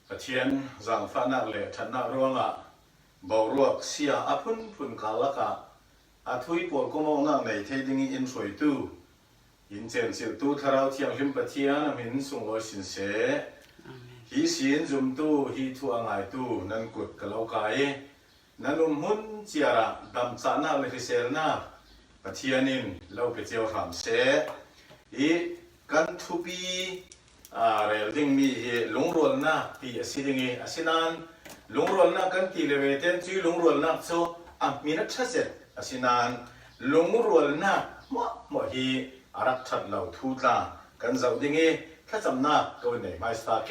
ประเทียนสังฟ้านักเละชนะร่วงอ่ะบ่าวรวกเสียอพุ่นพุ่นกาลกะอาทุยปวดก็มองนั่งในเทดิงอินสวยตู้อินเจนสิตู้ทาราเทียงหิมประเทียนมินสุงโอสินเสฮีสินจุมตู้ฮีทัวงไงตู้นั่นกุดกะเลาไกนั่นหุ่นเจียระดำจานาเลยเซลนาประเทียนินเราไปเจียวรำเสอีกันทุบีเรื่องดิ้งมีลงรัวนะที่สิ่งนี้สิ่งนั้นลงรัวนะกันที่เลเวเทนที่ลงรัวนะโซ่มีนักชัดเจนสิ่งนั้นลงรัวนะมั่วฮีอารักชัดเราทุตากันจะดิ้งถ้าจำนักก็วันนี้ไม่สตาร์เก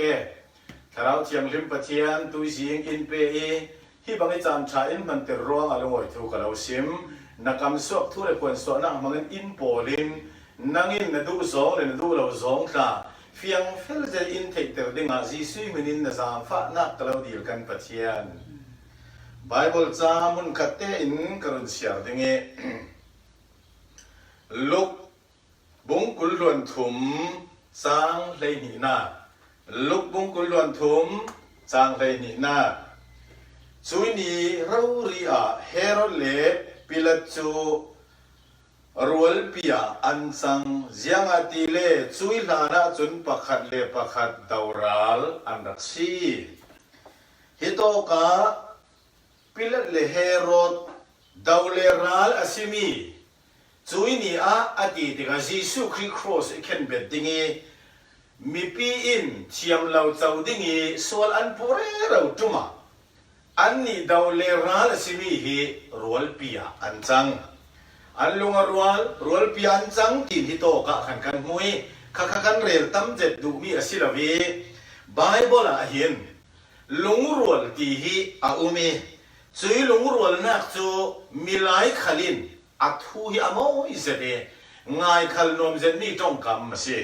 ถ้าเราเทียมลิมปะเทียนตุยสิงอินเปย์ที่บางทีจำชาอินมันเตอร์ร้องอารมณ์ทุกข์เราซิมนักกำสวบทุเรศคนสวนนักมันอินโพลินนั่งอินนดูสองเลยนดูเราสองตาเฟียงเฟลเจอินเทคเตอร์ดิ่งอาจีซุยมินินนะจามฟ้านักตลอดดีกันปะเทียนไบเบิลจามุนขัดเตอินกรุณเสียดิ่งลุกบุงกุลล้วนถุมสร้างเลยนีนาลุกบุงกุลล้วนถุมสร้างเลยนีนาซุยนีเราเรียเฮโรเลปิลจูรัวปียอันสังเจียงอติเลซุยลานาจุนปักขัดเลปักขัดดาวรัลอันรักซีฮิโตกาปิลเลเฮโรดาวเลรัลอาซิมีซุยนีอาอดีตกับยิสุคริครอสเข็นเบ็ดดิ้งมีปีอินเทียมเราเจ้าดิ้งส่วนอันปุเรเราจุมาอันนี้ดาวเลรัลอาซิมีฮีรัวปียอันจังอันลุงรัวปีอันจังทีฮิโตกะขันกันมวยข้ากันเรียลตั้มเจ็ดดูมีอสิลาวีไบเบิลอาหินลุงรัวตีฮีอาอุมีซุยลุงรัวนักจูมิไลขลินอัตหูฮิอามอยเสเดง่ายขลนมเจนมีจ้องกำมาสิ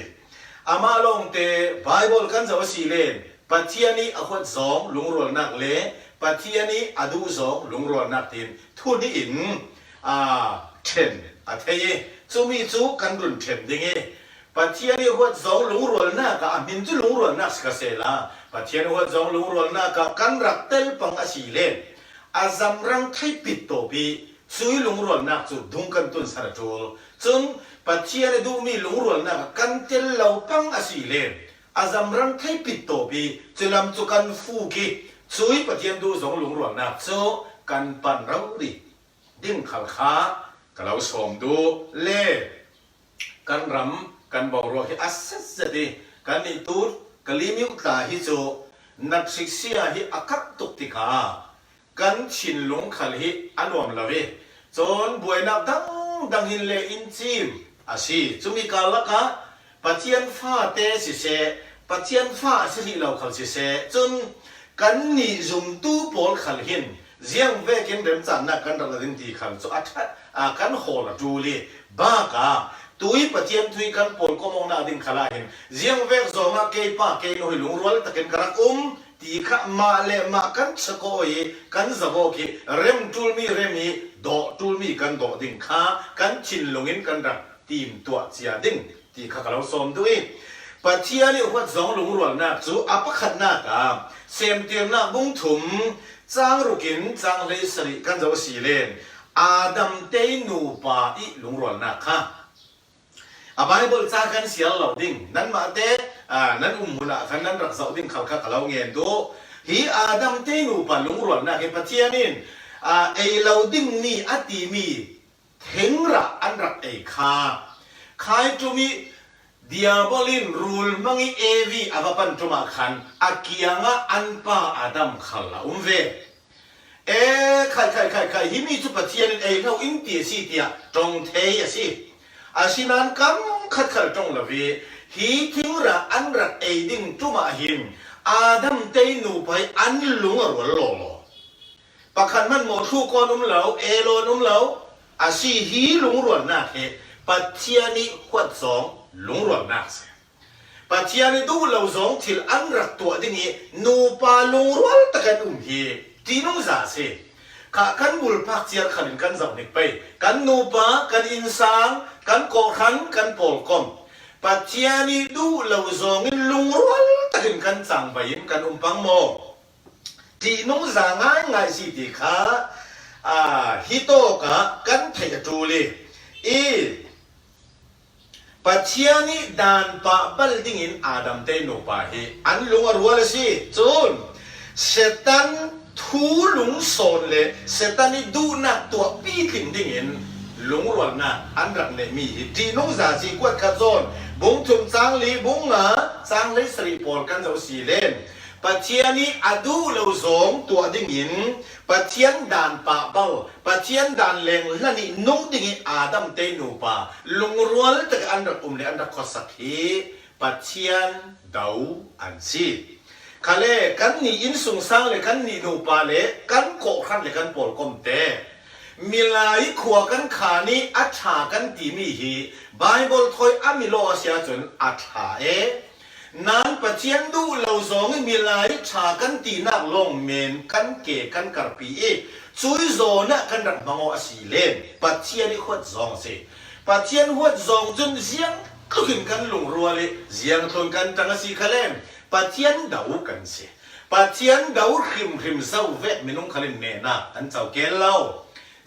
อามาลงเตไบเบิลกันจะว่าสิเลนปัจจัยนี้อควดสองลุงรัวนักเลปัจจัยนี้อดูสองลุงรัวนักทีนทุนนี้อินเช่นเทียจูมีจูกันรุนเช่นดิ่งปัจจัยนี้หัวจงลุงรัวนักกับมินจูลุงรัวนักสกัดเสลาปัจจัยนี้หัวจงลุงรัวนักกับกันรักเตลปังอาศิเลนอาจำรังไทยปิดตัวปีซุยลุงรัวนักจูดุงกันตุนสารจูลจนปัจจัยนี้ดูมีลุงรัวนักกันเตลเหล่าปังอาศิเลนอาจำรังไทยปิดตัวปีจะลำจูกันฟูกิซุยปัจจัยดูจงลุงรัวนักจูกันปันเราดิดิ่งขลขาก็เราส่งดูเล่กันรำกันบอกว่าที่อัศจรรย์กันนี่ตูดกันลิมิวตาฮิโจนักศึกษาที่อากัดตุกติกากันชินลงขลฮิอันวมลาวีจนบวยนักดังหินเลอินจิมอาชีจุมีกาลกะปัจจัยฟ้าเตสิเสปัจจัยฟ้าสิริเราขลสิเสจนกันนี่จุมตูปอลขลหินเจียงเวกินเดิมจันนักกันระดับที่ขันสุดกันโหดจูลีบ้ากาตุยปะเทียมตุยกันปนก็มองนาดินขลาหินเจียงเวกโซมาเกยป้าเกยโนหิลุงรัวตะเกินกระตีขมาเลมากันสกอยกันสกอกีเร็มจูลมีเรมีดอจูลมีกันดอดิงข้ากันชินลงอินกันรักทีมตัวเสียดิงตีข้าเราสมด้วยปะเทียนี่หัวสองลุงรัวนักจูอัปขัดนักเซมเตียมนักบุ้งถุมจางรุกินจางเลสริกันจะว่าสีเลนอาดัมเตนูปาอีลุงรัวนักค่ะไบเบิลจางกันเสียเหล่าดิ่งนั้นมาเตนั้นมุนะขันนั้นรักษาดิ่งเขาข้าเราเงียนดูฮีอาดัมเตนูปาลุงรัวนักเฮปะเทียนินไอเหล่าดิ่งนี่อติมีเทงระอันรักไอข้าใครจะมีdiabolin rule mangi evi avapan tuma khan akianga anpa adam khala umve khai himi chu pathian ei no inti si tia tong thei asi asinan kam khat khal tong lawi hi thingra anrat ei ding tuma him adam te nu pai an lunga rolo pakhan man mo thu kon lo elo lo asi hi lung ron na he pathiani khwat songลุงรัวนักเสียปัจจัยนี้ดูเราสองที่อันรักตัวดิ่งนูปาลุงรัวตะกันฮีที่นุ่งจ่าเสียข้ากันบุลพักเจียขันกันจับนิกไปกันนูปากันอินซางกันโกขันกันโปลกอม ปัจเจียนี่ดูเราซองลุงรัวตะกินกันจังไปยินกันปังโมที่น้องสางง่ายสิที่ขาฮิโตกะกันไทยจูลีปัจเจียนี่ดานปะบัลดิ้งอินอาดัมเตโนปาฮีอันลุงรัวเลยสิจูนเซตันทูลุงโซนเลยเซตันนี่ดูนักตัวปีกินดิ้งอินลุงรัวน่ะอันรักเนี่ยมีที่น้องสาจีกวดขจรบุ้งทุ่มจางลีบุ้งจางลีสรีปอลกันจะสีเล่นปัจเจียนี้อดูเราสองตัวดิ่งหินปัจเจียนด่านป่าเป้าปัจเจียนด่านแรงและนี่นุ่งดิ่งอาดัมเตนูป่าลุงรัวลแต่อันดับเลยอันดับข้อสักทีปัจเจียนดาวอันซีคันเล่กันนี่อินสุงสังเลยกันนี่นูป่าเลยกันโกขันเลยกันปอลกอมเตมีลายขวากันขานี้อัฐากันตีมีฮีไบเบิลถอยอามิโลอาเซียจนอัฐานั้นปัจเจียนดูเราสองมีลายฉากันตีนักลงเมนกันเกกันกระปีช่วยโซนะกันรักมังอสีเล่นปัจเจียนหัวจองสิปัจเจียนหัวจองจนเสียงก็ขึ้นกันลงรัวเลยเสียงทนกันตั้งสีขลุ่มปัจเจียนดาวกันสิปัจเจียนดาวริมเศร้าเวทไม่นุ่งขลุ่มเนน่ะอันเจ้าเกลเรา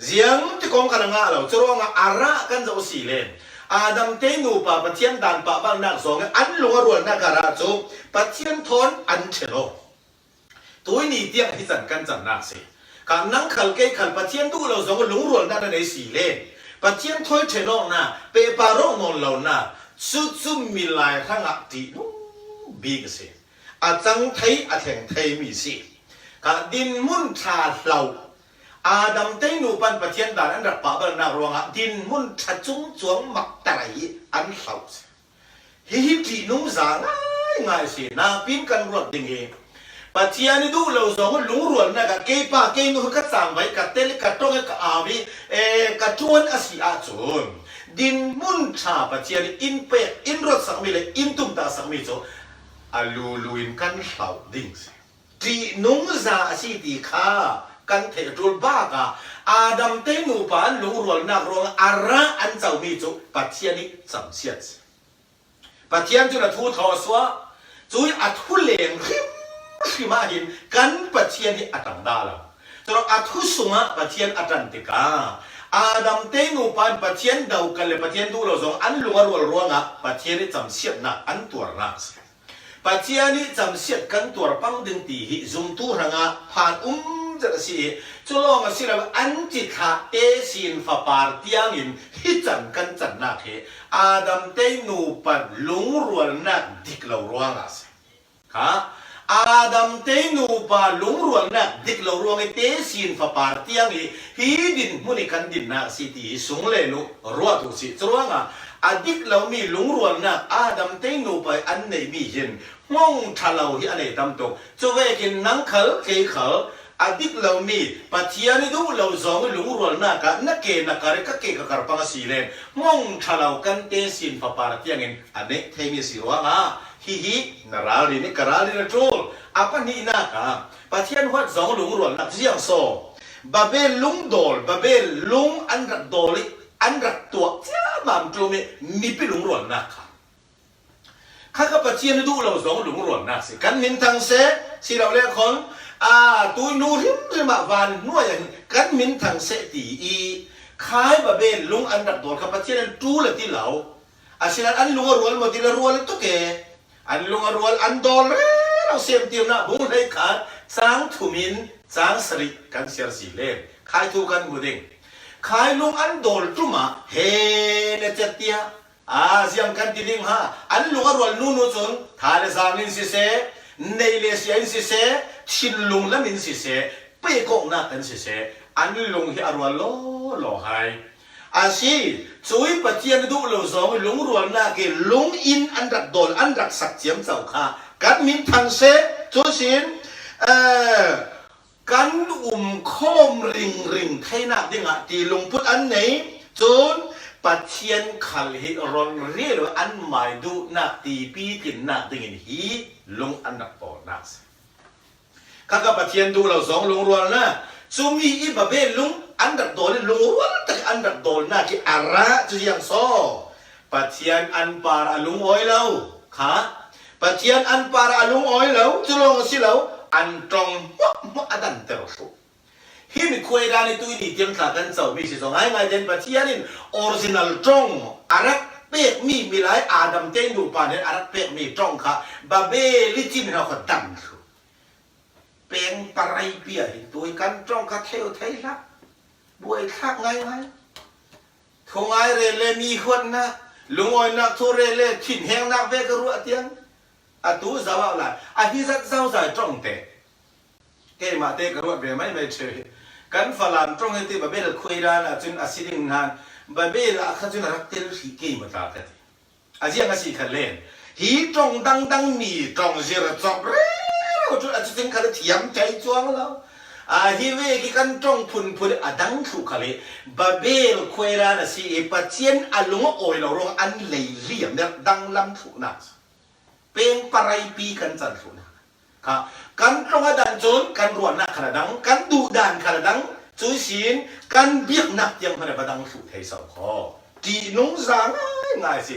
เสียงที่กองกันงาเราจะร้องอาระกันเจ้าสีเล่นอาดัมเตนูปะปัจเจียนด่านปะบางนักสองอันลงรวนนักการาจูปัจเจียนทอนอันเชโลตัวนี้เตียงที่สันกันจันนักสิการนั่งขัลเกยขัลปัจเจียนดูเราสองลงรวนนักในสีเล่ปัจเจียนทอยเชโลนะเปปาโรมอนเรานะสุดมีลายทั้งอัติบีกสิอาจังไทยอาแทงไทยมีสิการดินมุนชาเราอาดัมเตนูปันปัจเจียนด่านอันดับปะบรรณารวงดินมุนชัดจุงจวงมักไตรอันเขาฮิตินุ่งสางง่ายสินาพินกันรถดิ่งเองปัจเจียนดูเราสองลุงรวนนะกับเกป้าเกนุกัดสางไว้กับเตลิกัดตรงกับอาวิกัดจวนอาศิอาจุนดินมุนชาปัจเจียนอินเปอินรถสังมิเลอินตุมตาสังมิโจอาลูอินกันเขาดิ่งสิที่นุ่งสาสิติขากันเทจุลบ้ากาอาดัมเตนูปานลุงรวนนักรวงอาระอันเจ้ามีจุปัจเจียนิสัมเสียดปัจเจียนจุลทูทอสวะจุยอัทุเลงขึ้นมาหินกันปัจเจียนิอัตังดาลจุลอัทุสุงะปัจเจียนอัตันติกาอาดัมเตนูปานปัจเจียนดาวกันเลยปัจเจียนดูเราสองอันลุงรวนรวงะปัจเจียนิสัมเสียดนักอันตัวนักปัจเจียนิสัมเสียดกันตัวปังดึงตีหิจุมตูรังะผ่านจะสิจุลองสิเราอันจิตหาเตสินฟ้าปาร์ตียงินฮิจันกันจันนักเหอาดัมเตนูปัดลุงรวนนักดิกเรารวงอาศัยค่ะอาดัมเตนูปัดลุงรวนนักดิกเรารวงเตสินฟ้าปาร์ตียงินฮิดินมุนิกันดินนักสิที่สุงเลนุรัวตุสิจุลองอดิกเรามีลุงรวนนักอาดัมเตนูไปอันไหนมีเห็นมองทะเลาที่อันไหนตำตกจะเวกินนังเขาเกยเขาอดีตเรามีปัจจัยนี้ดูเราสองลุงรวนนักนักเกนักการ์เกกับการ์ปังสีเลนมองทะเลากันเตสินฟ้าปาร์ตียงินอันนี้เทมีสิว่าฮินาราลีนี่การาลีนะจูapaนี่นักปัจจัยหัวสองลุงรวนนักเสียงโซบาเบลลุงโดลบาเบลลุงอันรักโดลิอันรักตัวจ้าบามกลุ่มมีเป็นลุงรวนนักข้ากับปัจจัยนี้ดูเราสองลุงรวนนักสิกันมินทังเซสิเราเรียกคนตัวนูริมริมาวันนัวอย่างกันมินทางเสตีขายบะเบนลุงอันดับโดนขับปัจเจียนจูเลยที่เหล่าอาศัยอันลุงรัวมาที่รัวเลยตุ๊กอันลุงรัวอันโดนเราเสียมเตียวนะบุ้งได้ขาดสางทุมินสางสริกันเสียสีเล่ขายถูกกันบุดิงขายลุงอันโดนจุมาเฮเนเจตียเสียงกันที่ดิงฮะอันลุงรัวนูนูจนทาเลสามินสิเซในเลเซียนสิเซชินลุงและมินสิเซเป้กงนักกันสิเซอันลุงที่อรวโลหายอาชีช่วยปัจจัยดูเราสองลุงรวนนักลุงอินอันดับโดนอันดับสักเจียมเจ้าข้ากันมินทางเซช่วยสินกันคอมริงไทยนักดิ่งตีลุงพุทธอันไหนจนปัจเจียนขัลฮิรอนเรียกอันหมายดูนักตีปีกินนักดิ่งฮีลุงอันดับปอนักข้ากับปัจเจียนดูเราสองลุงรวนนะซูมีอีบะเบลุงอันดับโดนลุงรวนแต่อันดับโดนนะที่อาระจะยังโซ ปัจเจียนอันปาราลุงอ้อยเราค่ะปัจเจียนอันปาราลุงอ้อยเราจะลงสิเราอันตรงมะดันเตอร์ฟูฮิมิคุยดานิตุยดีเตียงขากันเจ้ามีสิสองไงเดนปัจเจียนินออริจินัลตรงอารักเป็กมีหลายอาดัมเต้นดูปานเนอารักเป็กมีตรงค่ะบาเบลิจินเราขดันฟูเป็นปารายเปียตัวกันตรงกับเทวไทยละบวยคักไงทงไอเรเลมีคนนะลุงอ้อยนักทุเรเลถิ่นแห่งนักเวกรัวเตียงอาตูสาวอะไรอาฮิซัตสาวสายตรงเตะเกมาเตะกรัวเบไม่เชื่อกันฝรั่งตรงเตะบาเบลคุยกันจนอาศิริงานบาเบลอาจจะรักเตลสีเกมาตากันอาเจียงอาศิขันเล่นฮีตรงดังมีตรงเจริญจบเร็วจนอาจจะถึงขันเทียมใจจวงแล้วฮิเวกิกันตรงพุนอดังถูกขเลยบาเบลคุยกันสิปัจเจียนอารมณ์โอยเราลงอันเลยเลี่ยมเนี่ยดังลำถูกนักเป็นปรายปีกันจันทร์นะค่ะกันตรงดันจนกันรวนนักขนาดดังกันดูดันขนาดดังจุยสินกันเบียกนักยังขนาดดังถูกเทสาวคอจีนงสางง่ายสิ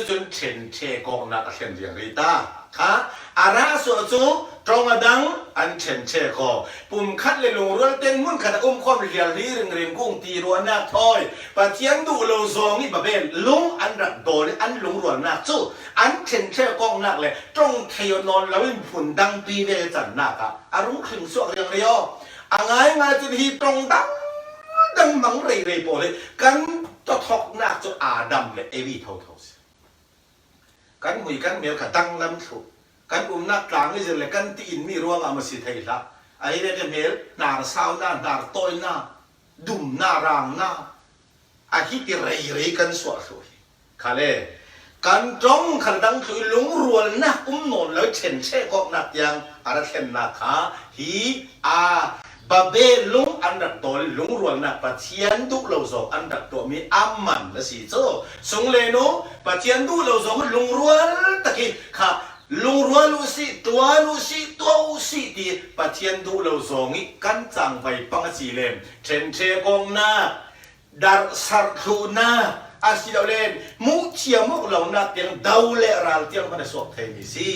จนเชนเชกองนักเชนเรียงริตาค่ะอาราส่วนจูตรงดังอันเชนเชคอปุ่มคัดเลยลงเรือเต้นมุ่นขัดความเรียลรีเริงกุ้งตีรัวนักทอยปะเทียงดูโลซองนี่บะเบนลุงอันรักโดนอันลุงรัวนักจูอันเชนเชกองนักเลยตรงเทยนอนแล้วผุนดังปีเวจันนักอะอารมณ์ขึงสวกเรียงเรียวอ่างไงมาจะทีตรงดังมังเรยโปเลยกันจะทอกนักจะอาดัมเลยเอวีเท่ากันมุยกันเมียวขัดตั้งลำถูกกันนักกลางนี่จะเลยกันตีนมีรัวงามาสิไทยละไอ้เรื่องเมียนาสาวนาต้อยนาดุมนารางนาอาทิตย์เรยกันสวดสวยค่ะเลยกันจงขันดังคือลุงรัวนะนนแล้วเช่นเช่ก็นักยังอะไรเช่นนักฮะฮีอาบาเบลุงอันดับตัวลุงรัวนักปัจเจียนดุเราสองอันดับตัวมีอัมมันและสิโซสงเลนุปัจเจียนดุเราสองลุงรัวตะกี้ค่ะลุงรัวลุสิตัวลุสิตัวอุสิดีปัจเจียนดุเราสองกันจังไปปังสีเลมเช่นเช่กองนาดาร์สัรคูนาอาศิลาเลนมุเชียมุกเหล่านักยังดาวเลรัลที่ยังมันสวบเทมิซี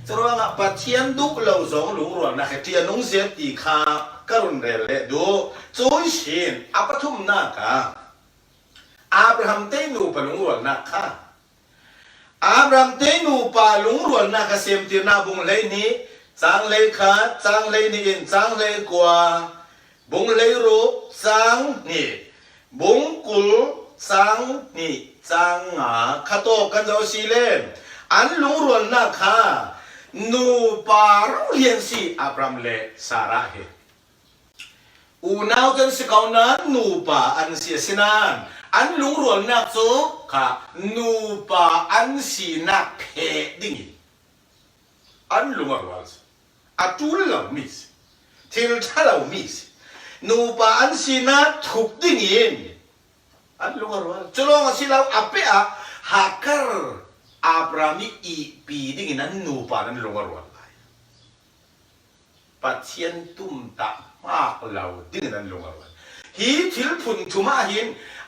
จะรู้ว่าปัจเจียนดุเราสองลุงรัวนักที่นุ่งเสียตีขาการุณเรเลดูจุยชินอัปทุมนักอับราฮัมเตนูปลุงรัวนักอับราฮัมเตนูปลุงรัวนักเสียมตีนาบุงเลยนี้จังเลยขาจังเลยนี่จังเลยกว่าบุงเลยรูจังนี่บุงกุลจังนี่จังข้าโตกันเจ้าสิเลนอันลุงรัวนักนูปารุเลียนสิอับราฮัมเลสาระเฮอูนาวกันสิเขานั้นนูปาอันเสียสินานอันลุงรัวนักโซค่ะนูปาอันสีนักเพดิ่งอันลุงรัวอัตุลเรามิสทิลท่าเรามิสนูปาอันสีนักทุกดิ่งอันลุงรัวจุลงสิเราอัปเปะฮักเกอร์อับรามิอีปีดิ่งนั้นนูปานั้นลุงรัวปัจเจียนตุ้มตามากเราดิ่งนั้นลุงรัวฮีทิลพุนทุมาหิน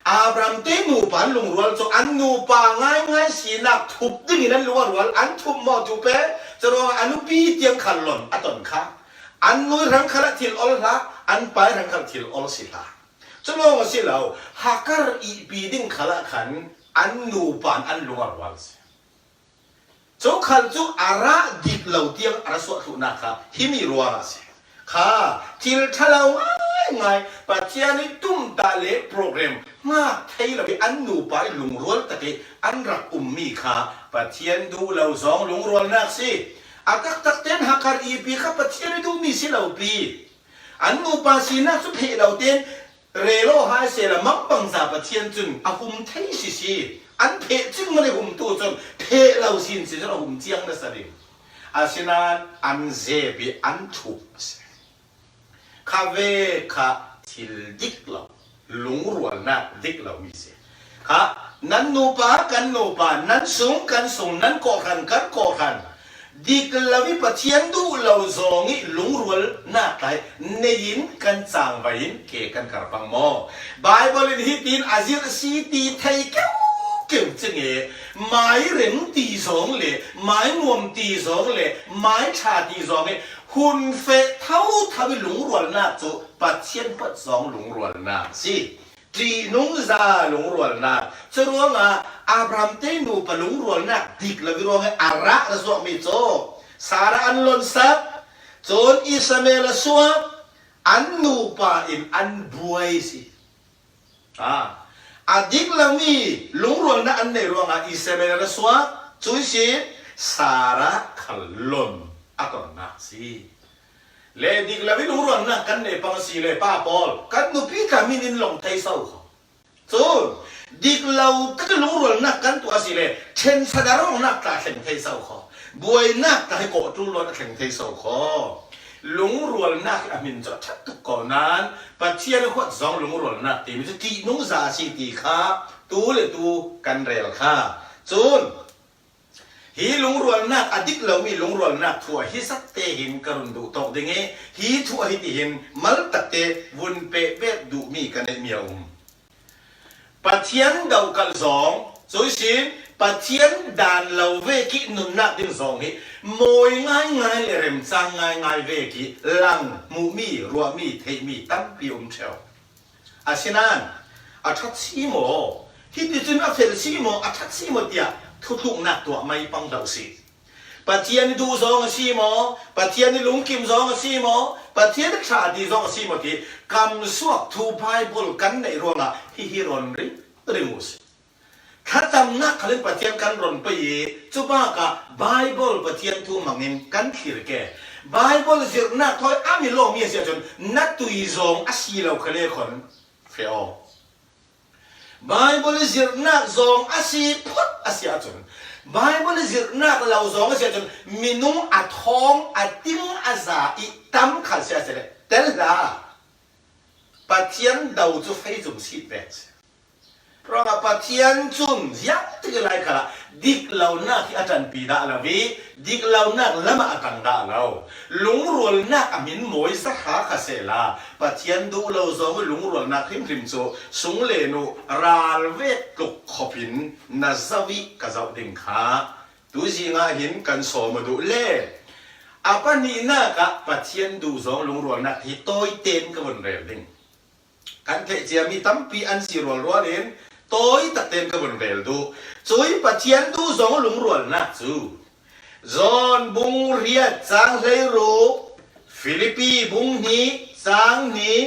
อับรามเตนูปานลุงรัวจอันนูปาง่ายสีนักทุบดิ่งนั้นลุงรัวอันทุบหมอทุบเปจะรออันนูปีเตียงขันหล่นอัตนข้าอันนู้รังขลัทิลอลละอันไปรังขลัทิลอลสิลาจะรอว่าสิเราฮักเกอร์อีปีดิ่งขลัขันอันนูปานอันลุงรัวจูขันจูอาระดิบเหล่าเตียงอาระสวดทุนักฮิมิรัวสิค่ะทิลทะเลาไงปัจจัยนี้ตุ้มตาเล่โปรแกรมมาไทยเราไปอันนูไปลุงรัวตะกี้อันรักมีค่ะปัจจัยดูเราสองลุงรัวนักสิอาตักตักเต้นฮักการอีปีค่ะปัจจัยนี้ดูมีสิเราปีอันนูปาสีนักสุเพเราเต้นเรโลหายเสละมังบังซาปัจจัยจุนอาหุมไทยสิอันเพจึงมันเลยหุมตัวจนเพเราสินสิเราหุมเจียงนั่นสิอาศินันอันเซบีอันทุบคาเวคาทิลดิกเราลุงรัวนักดิกเรามีเสียค่ะนั้นนูปากันนูปานั้นสูงกันสูงนั้นก่อขันกันก่อขันดิกเราวิปัจเจียนดูเราสองนี้ลุงรัวนักไตเนยินกันจางไปยินเกกันกระปังโมไบเบิลในฮิตินอาเซียนซีตีไทยเก้า เก่งจังเอ๋ไม้เหร่งตีสองเลยไม้งวมตีสองเลยไม้ชาตีสองเลยหุ่นเฟเท่าทำให้หลงรวนนักจูปัดเชียนปัดสองหลงรวนนักสิจีนุงซาหลงรวนนักจะรู้ว่าอับรามเตนูปะหลงรวนนักดิกละวิโรให้อาระละสวมิโจสาระอันล้นซับจนอิสมาเอลสวมอันนูปาอินอันบวยสิadik lami lungrol na anne ruanga isabel raswa chuisi sara khalon aton na si le dik lami lungrol na kan ne pang si le pa pol kan nu pi kamin in long thai sau kho chun dik lau ta lungrol na kan tu asi le chen sadarong na ta theng thai sau kho buai na ta ko tu lo na theng thai sau khoลุงรัวนักอามินจะชัดตุกก่อนนั้นปัจเจียนขวดสองลุงรัวนักตีมันจะตีนุ่งซาชีตีข้าตูเลยตูกันเรลข้าจูนฮีลุงรัวนักอดีตเรามีลุงรัวนักทัวฮิสัตเตหินกรุณดูตกดึงเอฮีทัวฮิติหินมัลตัดเตวุนเปเวดดูมีกันในเมียวปัจเจียนเดากันสองสุสินปัจเจียนด่านเราเวกินุนนักดิ้งสองฮีมวยง่ายง่ายเลยเริ่มจังง่ายง่ายเวกิลังมูมีรัวมีเทมีตั้มปีเชลอาเช่นนั้นอาทัดซีโมที่ดิฉันอาเฟลซีโมอาทัดซีโมเดียทุกนักตัวไม่ปังดาวสิปัจเจียนดูสองซีโมปัจเจียนลุงกิมสองซีโมปัจเจียนชาดีสองซีโมที่คำสวดทูไบเบิลกันในรัวละฮิรอนริมุสข้าจำนักเขาเล่นปฏิญาณกันร่อนไปยี่จุบ้ากะไบเบิลปฏิญาณทูมังเงินกันขีดแก่ไบเบิลเสียนักทอยอามิโลมีเสียจนนักตุยซองอาศีเราเขาเล่นคนเฟียวไบเบิลเสียนักซองอาศีพุทธอาศีอาจนไบเบิลเสียนักเราซองอาศีจนมินุงอัดทองอัดติ้งอาซาอิตั้มขัดเสียเสร็จแต่ละปฏิญาณดาวจะไฟจุ่มสีแปดเพราะว่าปฏิญาณจุนยักษ์ที่ไรกันละดิกเหล่านักที่อาจารย์ปีดาลาวีดิกเหล่านักละมาอังดาเราลุงรัวนักอามินมวยสักหาคาเซลาปฏิญาณดูเราสองลุงรัวนักทิมทิมโซสุงเลนุราลเวกตกขบินนาซาวิกะเจ้าดิ่งขาดูสิงาหินกันโซมาดูเล่อาปนีนักะปฏิญาณดูสองลุงรัวนักที่โต้ยเต้นกับวันเรียดิ่งกันเทเจียมีตั้มปีอันสิรัวรัวเด่นตัวตัดเต็มกับบนเวลดูช่วยปัจเจียนดูสองลุงรัวนักจูจอนบุงเรียจางเลยรู้ฟิลิปปีบุงนี้จางนี้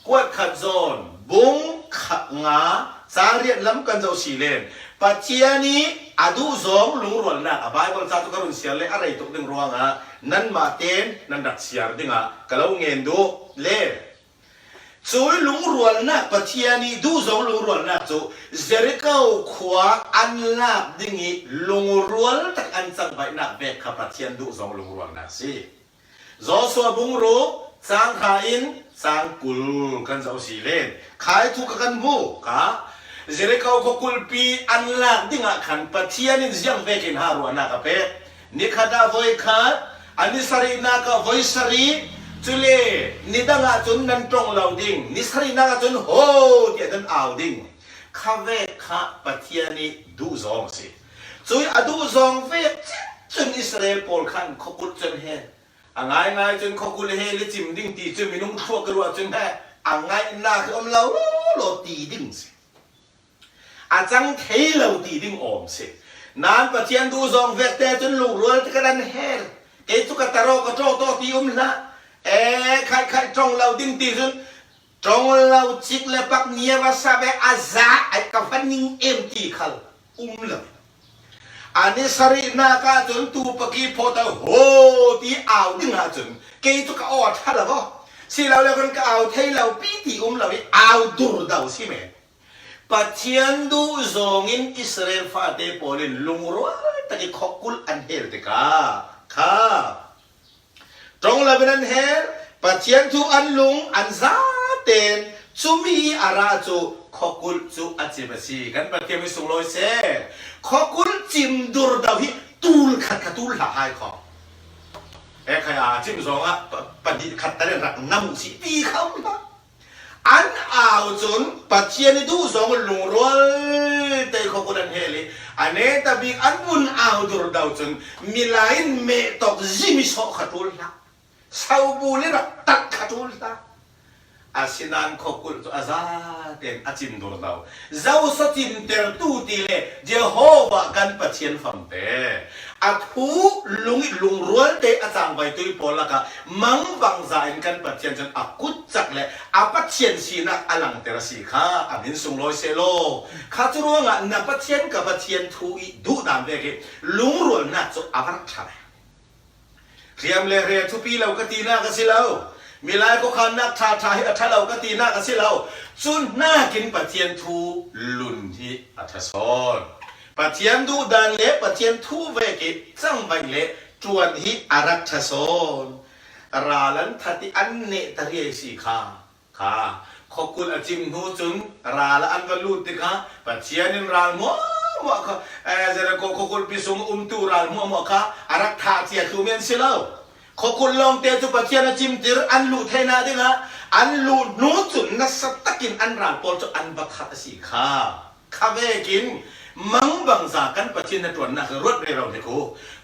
กวดขัดจอนบุงขัดงาจางเรียนล้ำกันเจ้าสีเลนปัจเจียนี้อดูสองลุงรัวนักอบายบอลซาตุการุนเสียเลยอะไรตกดึงรัวงานั่นมาเต้นนั่นดักเสียดึงอ่ะกะเลาเงินดูเล่ช่วยลุงรัวนักปฏิญาณดูสองลุงรัวนักจูเจริญเอาขวาอันลับดิ่งลุงรัวตักอันสังใบนักเบกขับปฏิญาณดูสองลุงรัวนักสิจอสวบุงรูสังขาอินสังกุลกันเจ้าสีเลนขายทุกกันบุกะเจริญเอาขกุลปีอันลับดิ่งขันปฏิญาณยังเบกินหารัวนักเบกนิคดาโวยขัดอันนี้สรีนักโวยสรีจุเลนิดังอาจุนนันตรงเหล่าดิ่งนิสรีนักอาจุนโหเดียดันเอาดิ่งข้าเวกข้าปฏิญาณดูสองสิจุยอดูสองเวกจนอิสราเอลปอลขันขกุลจนเฮง่ายง่ายจนขกุลเฮลิจิมดิ่งตีจนมีนุ่งทั่วกระวจนเฮง่ายน่าคืออมเราโลตีดิ่งสิอาจังเทเราตีดิ่งอมสินานปฏิญาณดูสองเวกแต่จนลูกรัวจะกระดันเฮเกตุกตะโรกโจโตตีละใครจงเราดิ้งตีจนจงเราจิกเล็บปักเนียวาซาเบอาซาไอ้กับฟันนิงตีขัลเลยอันนี้สรีนักจนตูปกีพอตโหตีเอาดิ้งหาจนเกยตุกอดฮัลโหลสิเราคนก็เอาเทเราปีตีเราเอาดูดเอาสิแม่ปัจเจียนดูจงอินอิสราเอลฟาเตปอลินลุงรัวตะกี้ขกุลอันเฮลติกาค่ะตรงเลยเป็นเหตุปัจเจียนทุอันลุงอันซาเตนจุมีอาราจูขกุลจูอัจฉริยกันปัจเจียนมีสุงลอยเสขกุลจิมดูรดาวิตูลขัดตูลหายของใครจิมสองอ่ะปฏิขัดแต่เรื่องน้ำสีตีเขาละ อันเอาจนปัจเจียนดูสองลุงรัวแต่ขกุลันเฮลิอันนี้แต่บีอันบุญเอาดูดาวจนมีลายเมตกจิมิโซขัดอุลละสาวบุญรักตักขัดอุลละอาศินันขกุลอาซาเต็นอาจิมดูดาวเจ้าสติมเตอร์ตูตีเลเจโฮวากันปัจเจียนฟังเตอาทูลุงรัวเตอาจารย์ไว้ตุยพอละกะมังบังใจกันปัจเจียนจนอากุจักเลอาปัจเจียนสีนักอลังเตระสีข้าอาบินสุงลอยเซโลข้าจะรู้ว่านักปัจเจียนกับปัจเจียนทูอีดูดามเวกลุงรัวนักจะอาบังชาเรียมเลเรียทุปีเราก็ตีนักสิเรามีลายก็ขันนักท่าทายอัฐเราก็ตีนักสิเราจุนน่ากินปัจเจียนทูลุนที่อัฐสอนปัจเจียนดูดันเละปัจเจียนทูเวกิจังใบเละจวนที่อารักชโซนราลันทัติอันเนตเรียสีข้าขอบคุณอาจิมหูจุนราละอันวลูติข้าปัจเจียนินราลมัวข้าจะได้ขอบคุณพิสุมตูราลมัวข้าอารักท่าเทียคือเมียนสิเลาขอบคุณลองเตจุปัจเจียนอาจิมติรอันลูเทนาดิงะอันลูนูจุนนัสตะกินอันราลปอลจุอันบักขัดสีข้าเวกินมังบังจากกันปัจจินตัวนักรถเร็วเนี่ยกู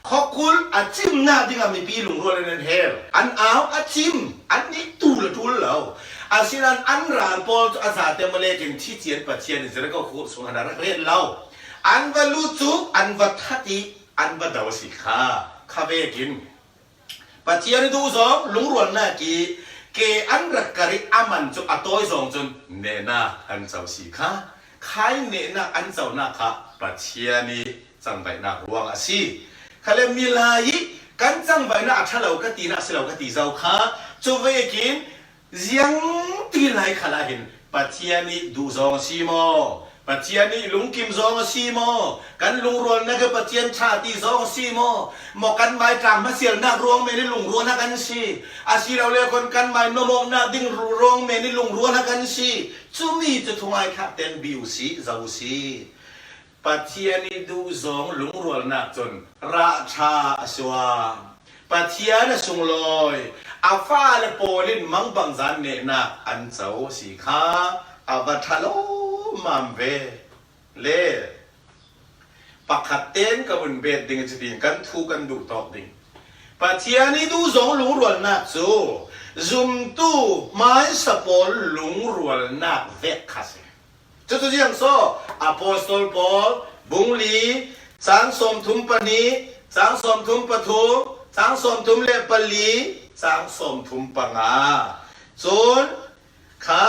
ขอบคุณอาจิมนาดิงามีปีลุงรัวเลยนั่นเฮลอันเอาอาจิมอันนี้ตูละแล้วอาศินันอันรานปอลอาสาเตมเลกินที่เจียนปัจเจียนจะได้ก็คู่สุนทรเรียนเราอันวัลุจุอันวัฏติอันวัดดาวสิข้าเวกินปัจเจียนดูสองลุงรัวน่ากีเกอันรักกริอามันจุอัตโอยสองจนเนน่าอันเจ้าสิข้าใครเนี่ยนักอันเจ้านักค่ะปัจเจียนีจังไปนักรวงอาชีเขาเลยมีลายกันจังไปนักถ้าเราก็ตีนักสิเราก็ตีเจ้าค่ะจะเวกินยังตีไหลขลาหินปัจเจียนีดูซองซีโมปัจเจียนีลุงกิมซองซีโมกันลุงรวนนักปัจเจียนชาติซองซีโมหมอกันใบจางมาเสียนักรวงไม่ได้ลุงรวนนักกันสิอาชีเราเรียกคนกันใบนโมนาดิ้งรวงไม่ได้ลุงรวนนักกันสิจุมีจะทวายขับเต็นบิวซีเจ้าซีปัจเจียนีดูซองลุงรวนนักจนราชาสวาปัจเจียนสุงลอยอาฟ้าและโปลินมังบังจันเนนักอันเจ้าสีข้าอาวัตโลมัมเวเล่ปักขัดเต้นกับบุญเบ็ดดิ่งจะดิ่งกันทูกันดูตอกดิ่งปัจเจียนีดูสองลุงรวนนักจูซุมตู้ไม้สปอลลุงรวนนักเวกคัสจะตัวอย่างโซ่อโปสโตลปอลบุงลีสังสมทุมปนีสังสมทุมปทุมสังสมทุมเลปลีสังสมทุมปังอาส่วนข้า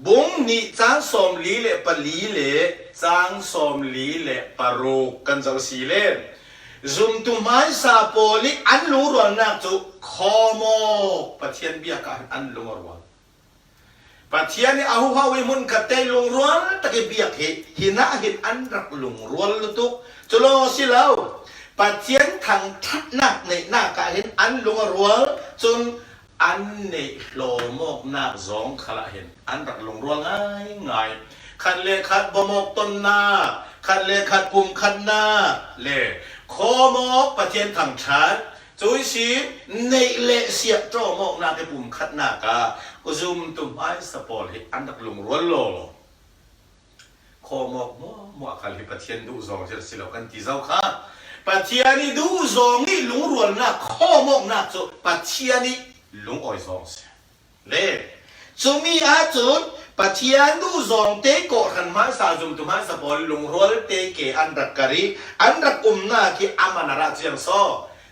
บุงนี่สังสมลีเลปลีเลสังสมลีเลปารุกันเจ้าสีเลซุมตุไม้ซาโปลิอันลุงรวนนักจุคอโมปะเทียนเบียกันอันลุงรวนปัจเจียนนี่อาหูฮาวิมุนกัดเตลุงรวนตะเกียบเบียกหินะหินอันรักลุงรวนลุตุกจุโลสิเลวปัจเจียนทางทัดนักในหน้ากาหินอันลุงรวนจนอันเนโลโมกนักสองขละเห็นอันรักลุงรวนง่ายขันเลขัดบมกต้นนาขันเลขัดปุ่มขันนาเลโคโมกปัจเจียนทางชัดจุยสีในเลเสียโจโมกนาเกปุ่มขัดนากาก็ซุมตุมไอสปอร์ตให้อันดักลุงรัวโลโคโมกมัวขันให้ปัจเจียนดูซองเจสิเรากันที่เจ้าค่ะปัจเจียนี่ดูซองนี่ลุงรัวนักโคโมกนักจุปัจเจียนี่ลุงอ้อยซองเสียเล่จุมีอาจุนปัจเจียนดูซองเตะโกขันมาสาจุมตุมไอสปอร์ตลุงรัวเตะเกอันดักกะรีอันดักนาคีอามานาราเจียงโซ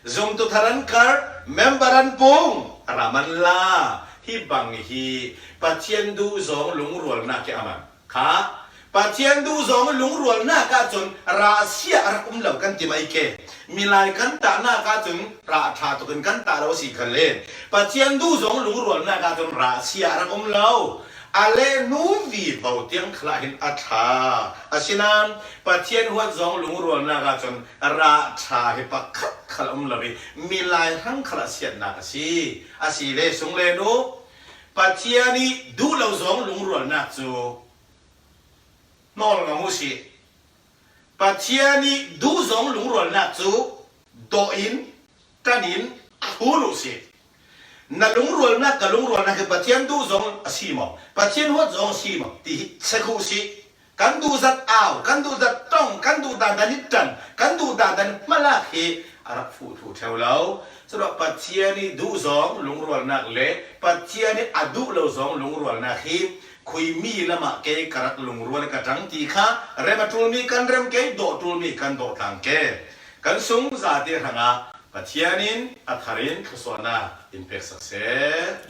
zoom tu tharan kar memberan pung raman la hi bang hi pathian du zong lung rual na ke aman kha pathian du zong lung rual na ka chun ra sia rakum lau kan ti mai ke milai kan ta na ka chun ra tha tu kan ta ro si khan le pathian du zong lung rual na ka chun ra sia rakum lau ale nu vi vau tiang khla hin atha asinan pathian huat zong lung rual na ka chun ra tha hi pakhat khalam labi milai hang khala siat na si asi le sung le nu pathiani du lo zong lung rual na chu nol nga mu si pathiani du zong lung rual na chu do in tanin khulu si na lung rual na ka lung rual na ke pathian du zong asimo pathian hot zong asimo ti sekhu si kan du zat aw kan du zat tong kan du dan dan tan kan du dan dan malaki arak fu theo lau so do pathian ni du zong lung rual na le pathian ni adu lo zong lung rual na hi khui mi lama ke karak lung rual ka tang ti kha rema tul mi kan rem ke do tul mi kan do tang ke kan sung za te hanga pathianin atharin khusona impact success